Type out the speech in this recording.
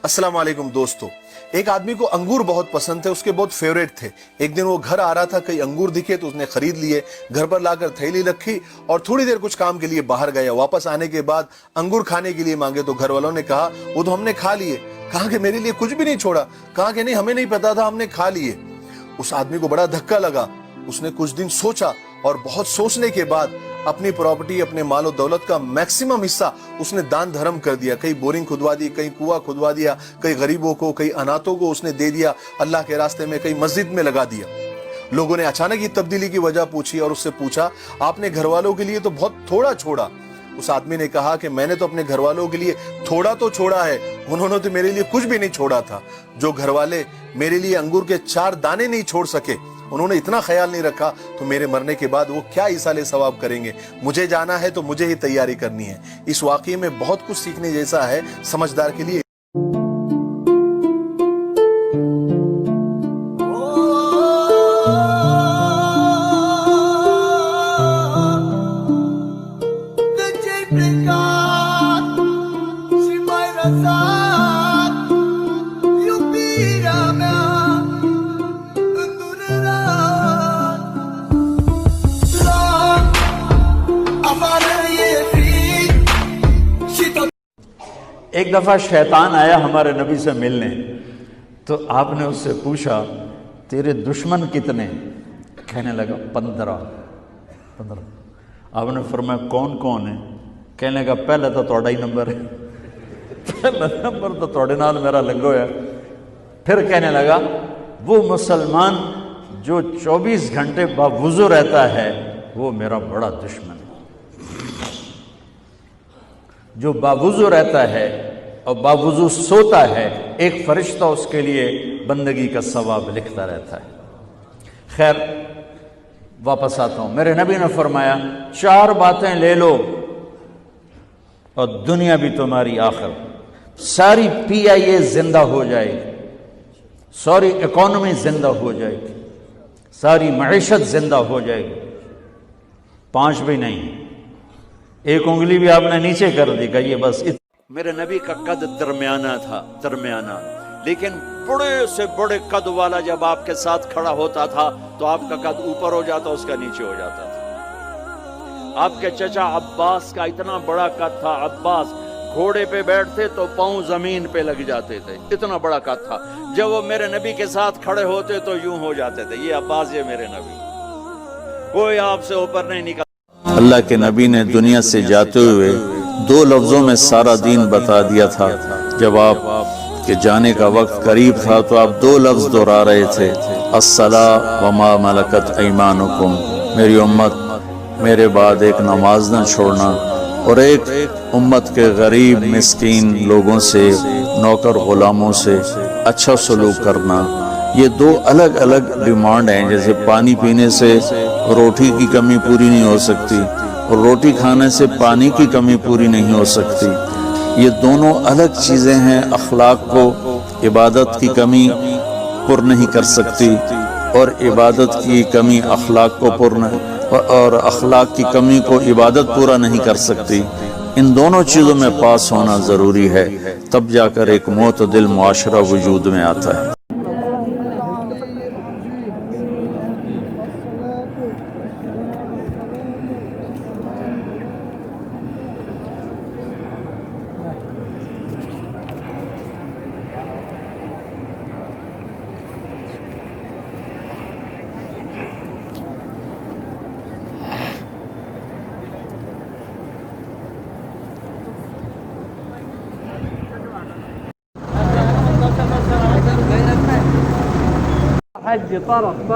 अस्सलाम वालेकुम दोस्तों। एक आदमी को अंगूर बहुत पसंद थे, उसके बहुत फेवरेट थे। एक दिन वो घर आ रहा था, कई अंगूर दिखे तो उसने खरीद लिए, घर पर लाकर थैली रखी और थोड़ी देर कुछ काम के लिए बाहर गया। वापस आने के बाद अंगूर खाने के लिए मांगे तो घर वालों ने कहा वो तो हमने खा लिए। कहा कि मेरे लिए कुछ भी नहीं छोड़ा। कहा कि नहीं, हमें नहीं पता था, हमने खा लिए। उस आदमी को बड़ा धक्का लगा। उसने कुछ दिन सोचा और बहुत सोचने के बाद अपनी प्रॉपर्टी, अपने मालो दौलत का मैक्सिमम हिस्सा उसने दान धर्म कर दिया। कई बोरिंग खुदवा दी, कई कुआं खुदवा दिया, कई गरीबों को, कई अनाथों को उसने दे दिया अल्लाह के रास्ते में, कई मस्जिद में लगा दिया। लोगों ने अचानक ये तब्दीली की वजह पूछी और उससे पूछा आपने घर वालों के लिए तो बहुत थोड़ा छोड़ा। उस आदमी ने कहा कि मैंने तो अपने घर वालों के लिए थोड़ा तो छोड़ा है, उन्होंने तो मेरे लिए कुछ भी नहीं छोड़ा था। जो घर वाले मेरे लिए अंगूर के 4 दाने नहीं छोड़ सके, उन्होंने इतना ख्याल नहीं रखा, तो मेरे मरने के बाद वो क्या इसाले सवाब करेंगे। मुझे जाना है तो मुझे ही तैयारी करनी है। इस वाकये में बहुत कुछ सीखने जैसा है समझदार के लिए। एक दफ़ा शैतान आया हमारे नबी से मिलने, तो आपने उससे पूछा तेरे दुश्मन कितने? कहने लगा 15। आपने फरमाया कौन कौन है? कहने लगा पहला तो थोड़ा ही नंबर है, पहला नंबर तो थोड़े नाल मेरा लगो है। फिर कहने लगा वो मुसलमान जो 24 घंटे बावुज़ू रहता है वो मेरा बड़ा दुश्मन है। जो बावुज़ू रहता है और बावुज़ू सोता है, एक फरिश्ता उसके लिए बंदगी का सवाब लिखता रहता है। खैर वापस आता हूँ। मेरे नबी ने फरमाया 4 बातें ले लो और दुनिया भी तुम्हारी आखिर। सारी PIA जिंदा हो जाएगी, सारी इकॉनमी जिंदा हो जाएगी, सारी मईशत जिंदा हो जाएगी। 5 भी नहीं, एक उंगली भी आपने नीचे कर दी, कहिए बस। मेरे नबी का कद दरमियाना था, दरमियाना, लेकिन बड़े से बड़े कद वाला जब आपके साथ खड़ा होता था तो आपका कद ऊपर हो जाता, उसका नीचे हो जाता था। आपके चचा अब्बास का इतना बड़ा कद था, अब्बास घोड़े पे बैठते तो पांव जमीन पे लग जाते थे, इतना बड़ा कद था। जब वो मेरे नबी के साथ खड़े होते तो यूं हो जाते थे, ये अब्बास, ये मेरे नबी, कोई आपसे ऊपर नहीं निकल। अल्लाह के नबी ने दुनिया से जाते हुए 2 लफ्जों में सारा दीन बता दिया था। जब आप के जाने का वक्त करीब था तो आप 2 लफ्ज दोहरा रहे थे, अस्सला व मा मलकत ऐमानुकुम। मेरी उम्मत, मेरे बाद एक नमाज न छोड़ना और एक उम्मत के गरीब मिस्कीन लोगों से, नौकर गुलामों से अच्छा सलूक करना। ये 2 अलग अलग डिमांड हैं। जैसे पानी पीने से रोटी की कमी पूरी नहीं हो सकती और रोटी खाने से पानी की कमी पूरी नहीं हो सकती। ये दोनों अलग चीज़ें हैं। अखलाक को इबादत की कमी पुर नहीं कर सकती और इबादत की कमी अखलाक को और अखलाक की कमी को इबादत पूरा नहीं कर सकती। इन दोनों चीज़ों में पास होना ज़रूरी है, तब जाकर एक मोतदिल मुआशरा वजूद में आता है। حج طرف